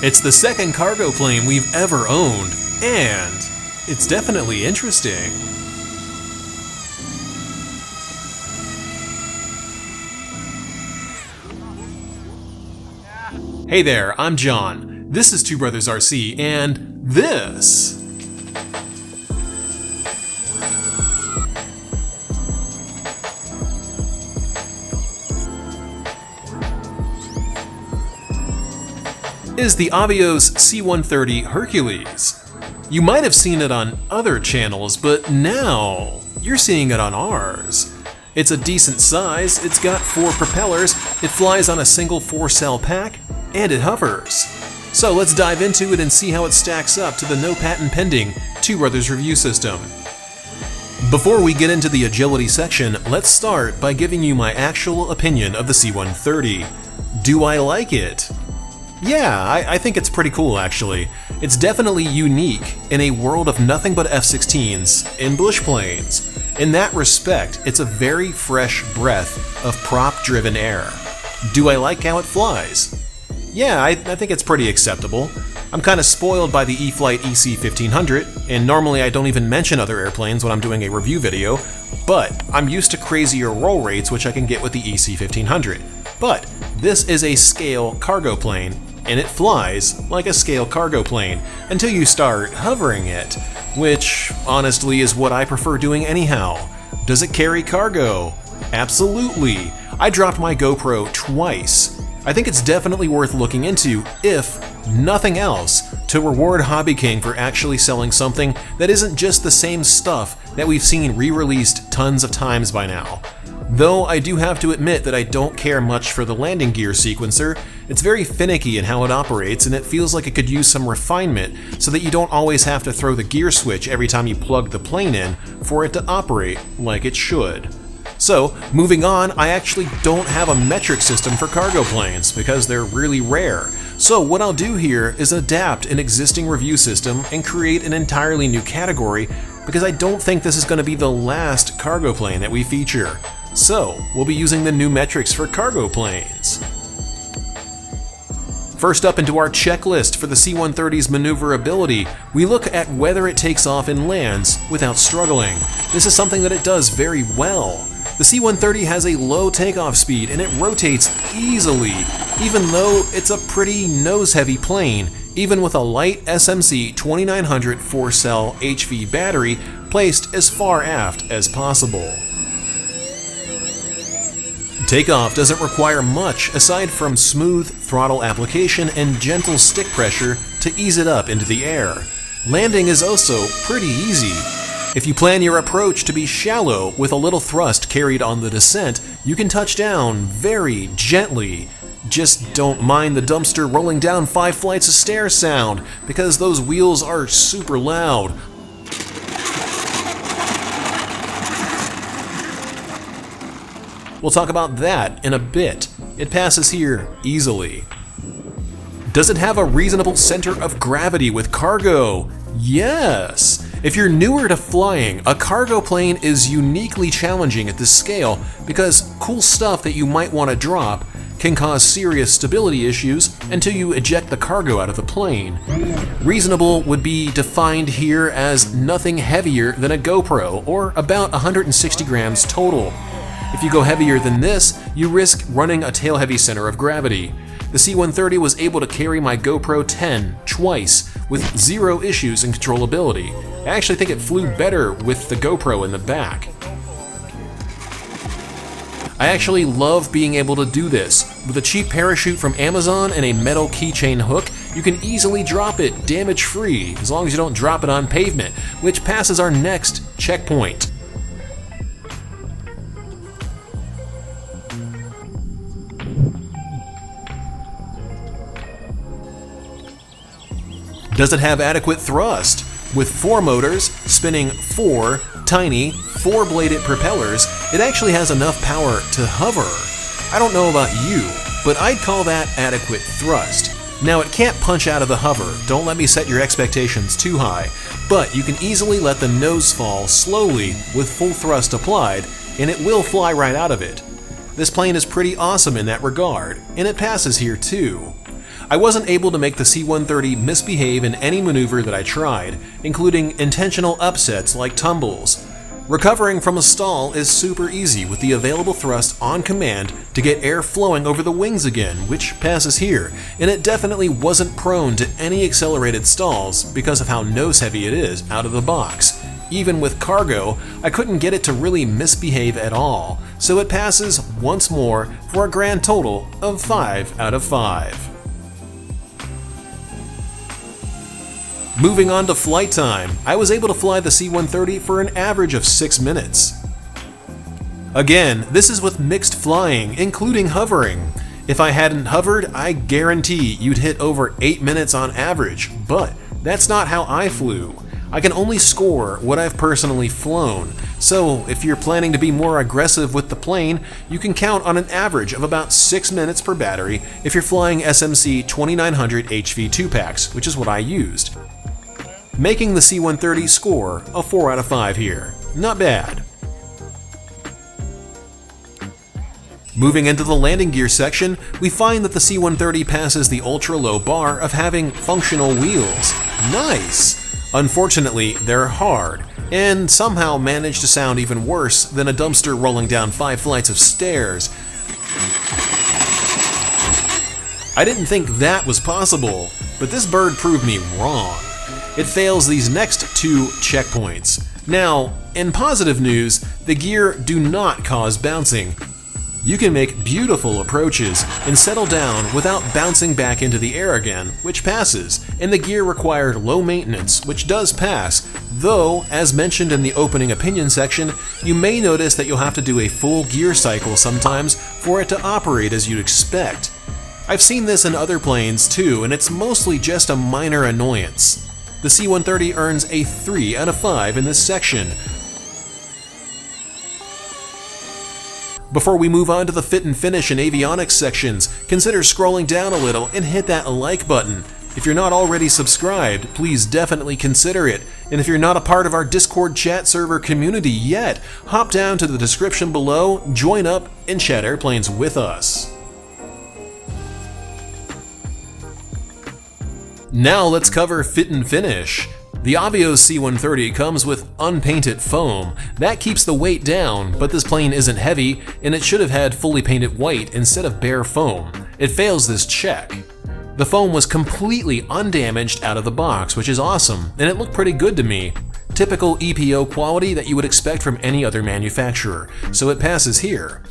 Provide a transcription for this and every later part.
It's the second cargo plane we've ever owned, and it's definitely interesting. Hey there, I'm John. This is Two Brothers RC, and this is the Avios C-130 Hercules. You might have seen it on other channels, but now you're seeing it on ours. It's a decent size, it's got 4 propellers, it flies on a single 4-cell pack, and it hovers. So let's dive into it and see how it stacks up to the no patent pending Two Brothers review system. Before we get into the agility section, let's start by giving you my actual opinion of the C-130. Do I like it? Yeah, I think it's pretty cool actually. It's definitely unique in a world of nothing but F-16s in bush planes. In that respect, it's a very fresh breath of prop-driven air. Do I like how it flies? Yeah, I think it's pretty acceptable. I'm kind of spoiled by the E-flite EC-1500, and normally I don't even mention other airplanes when I'm doing a review video, but I'm used to crazier roll rates which I can get with the EC-1500. But this is a scale cargo plane, and it flies like a scale cargo plane until you start hovering it, which honestly is what I prefer doing anyhow. Does it carry cargo? Absolutely. I dropped my GoPro twice. I think it's definitely worth looking into, if nothing else, to reward Hobby King for actually selling something that isn't just the same stuff that we've seen re-released tons of times by now. Though I do have to admit that I don't care much for the landing gear sequencer. It's very finicky in how it operates, and it feels like it could use some refinement so that you don't always have to throw the gear switch every time you plug the plane in for it to operate like it should. So, moving on, I actually don't have a metric system for cargo planes because they're really rare. So what I'll do here is adapt an existing review system and create an entirely new category because I don't think this is going to be the last cargo plane that we feature. So, we'll be using the new metrics for cargo planes. First up into our checklist for the C-130's maneuverability, we look at whether it takes off and lands without struggling. This is something that it does very well. The C-130 has a low takeoff speed and it rotates easily, even though it's a pretty nose-heavy plane, even with a light SMC 2900 4-cell HV battery placed as far aft as possible. Takeoff doesn't require much aside from smooth throttle application and gentle stick pressure to ease it up into the air. Landing is also pretty easy. If you plan your approach to be shallow with a little thrust carried on the descent, you can touch down very gently. Just don't mind the dumpster rolling down 5 flights of stairs sound, because those wheels are super loud. We'll talk about that in a bit. It passes here easily. Does it have a reasonable center of gravity with cargo? Yes! If you're newer to flying, a cargo plane is uniquely challenging at this scale because cool stuff that you might want to drop can cause serious stability issues until you eject the cargo out of the plane. Reasonable would be defined here as nothing heavier than a GoPro, or about 160 grams total. If you go heavier than this, you risk running a tail-heavy center of gravity. The C-130 was able to carry my GoPro 10 twice with 0 issues in controllability. I actually think it flew better with the GoPro in the back. I actually love being able to do this. With a cheap parachute from Amazon and a metal keychain hook, you can easily drop it damage-free as long as you don't drop it on pavement, which passes our next checkpoint. Does it have adequate thrust? With 4 motors spinning 4 tiny 4-bladed propellers, it actually has enough power to hover. I don't know about you, but I'd call that adequate thrust. Now it can't punch out of the hover, don't let me set your expectations too high, but you can easily let the nose fall slowly with full thrust applied, and it will fly right out of it. This plane is pretty awesome in that regard, and it passes here too. I wasn't able to make the C-130 misbehave in any maneuver that I tried, including intentional upsets like tumbles. Recovering from a stall is super easy with the available thrust on command to get air flowing over the wings again, which passes here, and it definitely wasn't prone to any accelerated stalls because of how nose heavy it is out of the box. Even with cargo, I couldn't get it to really misbehave at all, so it passes once more for a grand total of 5 out of 5. Moving on to flight time, I was able to fly the C-130 for an average of 6 minutes. Again, this is with mixed flying, including hovering. If I hadn't hovered, I guarantee you'd hit over 8 minutes on average, but that's not how I flew. I can only score what I've personally flown, so if you're planning to be more aggressive with the plane, you can count on an average of about 6 minutes per battery if you're flying SMC 2900 HV2 packs, which is what I used. Making the C-130 score a 4 out of 5 here. Not bad. Moving into the landing gear section, we find that the C-130 passes the ultra-low bar of having functional wheels. Nice! Unfortunately, they're hard, and somehow manage to sound even worse than a dumpster rolling down 5 flights of stairs. I didn't think that was possible, but this bird proved me wrong. It fails these next 2 checkpoints. Now, in positive news, the gear do not cause bouncing. You can make beautiful approaches and settle down without bouncing back into the air again, which passes, and the gear required low maintenance, which does pass, though, as mentioned in the opening opinion section, you may notice that you'll have to do a full gear cycle sometimes for it to operate as you'd expect. I've seen this in other planes too, and it's mostly just a minor annoyance. The C-130 earns a 3 out of 5 in this section. Before we move on to the fit and finish and avionics sections, consider scrolling down a little and hit that like button. If you're not already subscribed, please definitely consider it. And if you're not a part of our Discord chat server community yet, hop down to the description below, join up, and chat airplanes with us. Now let's cover fit and finish. The Avios C-130 comes with unpainted foam. That keeps the weight down, but this plane isn't heavy, and it should have had fully painted white instead of bare foam. It fails this check. The foam was completely undamaged out of the box, which is awesome, and it looked pretty good to me. Typical EPO quality that you would expect from any other manufacturer, so it passes here.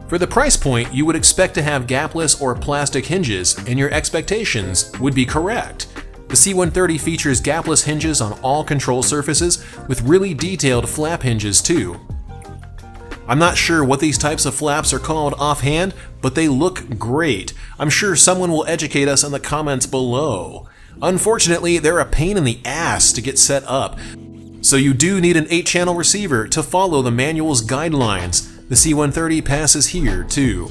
For the price point, you would expect to have gapless or plastic hinges, and your expectations would be correct. The C-130 features gapless hinges on all control surfaces, with really detailed flap hinges too. I'm not sure what these types of flaps are called offhand, but they look great. I'm sure someone will educate us in the comments below. Unfortunately, they're a pain in the ass to get set up, so you do need an 8-channel receiver to follow the manual's guidelines. The C-130 passes here too.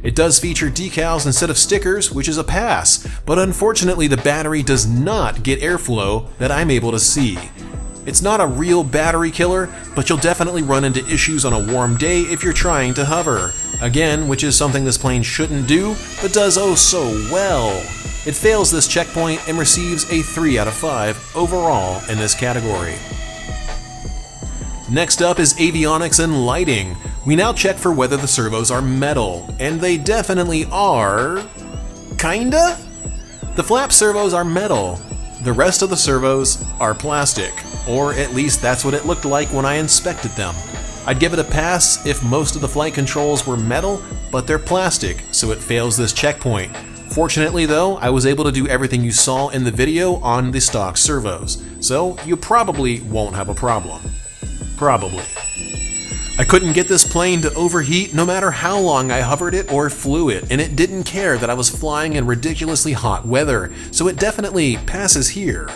It does feature decals instead of stickers, which is a pass, but unfortunately the battery does not get airflow that I'm able to see. It's not a real battery killer, but you'll definitely run into issues on a warm day if you're trying to hover. Again, which is something this plane shouldn't do, but does oh so well. It fails this checkpoint and receives a 3 out of 5 overall in this category. Next up is avionics and lighting. We now check for whether the servos are metal, and they definitely are... kinda? The flap servos are metal. The rest of the servos are plastic, or at least that's what it looked like when I inspected them. I'd give it a pass if most of the flight controls were metal, but they're plastic, so it fails this checkpoint. Fortunately though, I was able to do everything you saw in the video on the stock servos, so you probably won't have a problem. Probably. I couldn't get this plane to overheat no matter how long I hovered it or flew it, and it didn't care that I was flying in ridiculously hot weather, so it definitely passes here.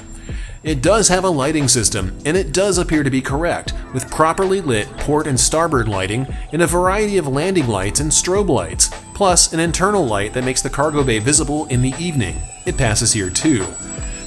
It does have a lighting system, and it does appear to be correct, with properly lit port and starboard lighting and a variety of landing lights and strobe lights, plus an internal light that makes the cargo bay visible in the evening. It passes here too.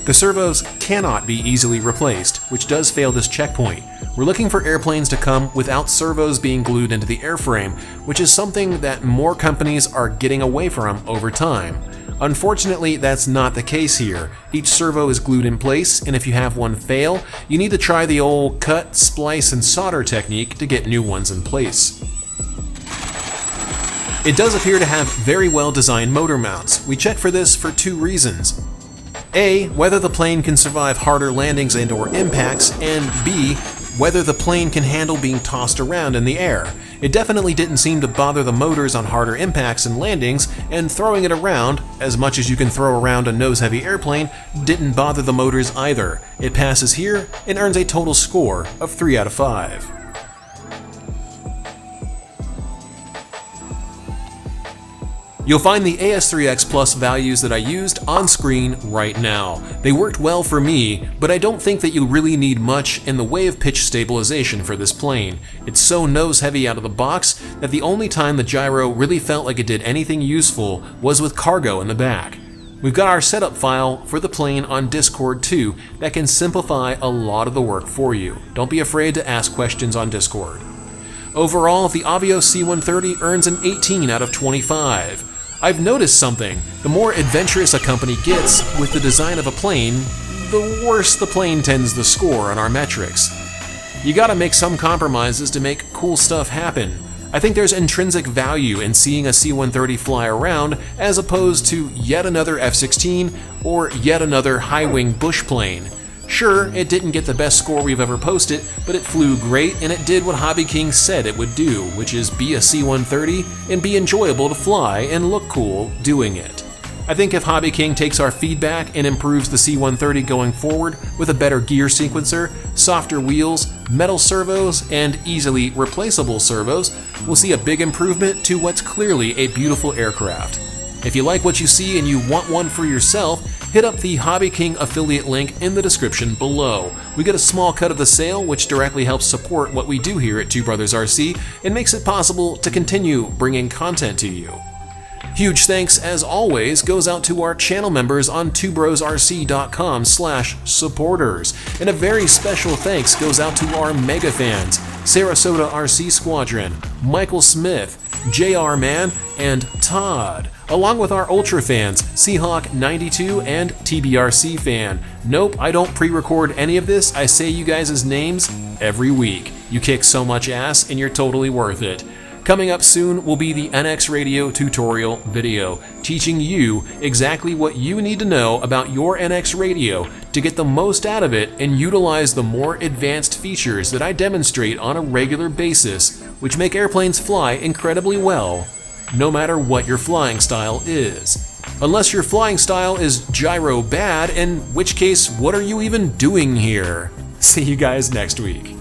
The servos cannot be easily replaced, which does fail this checkpoint. We're looking for airplanes to come without servos being glued into the airframe, which is something that more companies are getting away from over time. Unfortunately, that's not the case here. Each servo is glued in place, and if you have one fail, you need to try the old cut, splice, and solder technique to get new ones in place. It does appear to have very well designed motor mounts. We check for this for two reasons. A, whether the plane can survive harder landings and/or impacts, and B, whether the plane can handle being tossed around in the air. It definitely didn't seem to bother the motors on harder impacts and landings, and throwing it around, as much as you can throw around a nose-heavy airplane, didn't bother the motors either. It passes here and earns a total score of 3 out of 5. You'll find the AS3X Plus values that I used on screen right now. They worked well for me, but I don't think that you really need much in the way of pitch stabilization for this plane. It's so nose heavy out of the box that the only time the gyro really felt like it did anything useful was with cargo in the back. We've got our setup file for the plane on Discord too that can simplify a lot of the work for you. Don't be afraid to ask questions on Discord. Overall, the Avios C-130 earns an 18 out of 25. I've noticed something. The more adventurous a company gets with the design of a plane, the worse the plane tends to score on our metrics. You gotta make some compromises to make cool stuff happen. I think there's intrinsic value in seeing a C-130 fly around as opposed to yet another F-16 or yet another high-wing bush plane. Sure, it didn't get the best score we've ever posted, but it flew great and it did what Hobby King said it would do, which is be a C-130 and be enjoyable to fly and look cool doing it. I think if Hobby King takes our feedback and improves the C-130 going forward with a better gear sequencer, softer wheels, metal servos, and easily replaceable servos, we'll see a big improvement to what's clearly a beautiful aircraft. If you like what you see and you want one for yourself, hit up the Hobby King affiliate link in the description below. We get a small cut of the sale, which directly helps support what we do here at Two Brothers RC and makes it possible to continue bringing content to you. Huge thanks, as always, goes out to our channel members on twobrosrc.com/supporters. And a very special thanks goes out to our mega fans, Sarasota RC Squadron, Michael Smith, JR Man, and Todd, along with our Ultra fans, Seahawk92 and TBRC Fan. Nope, I don't pre-record any of this, I say you guys' names every week. You kick so much ass and you're totally worth it. Coming up soon will be the NX Radio tutorial video, teaching you exactly what you need to know about your NX radio to get the most out of it and utilize the more advanced features that I demonstrate on a regular basis, which make airplanes fly incredibly well, no matter what your flying style is. Unless your flying style is gyro bad, in which case, what are you even doing here? See you guys next week.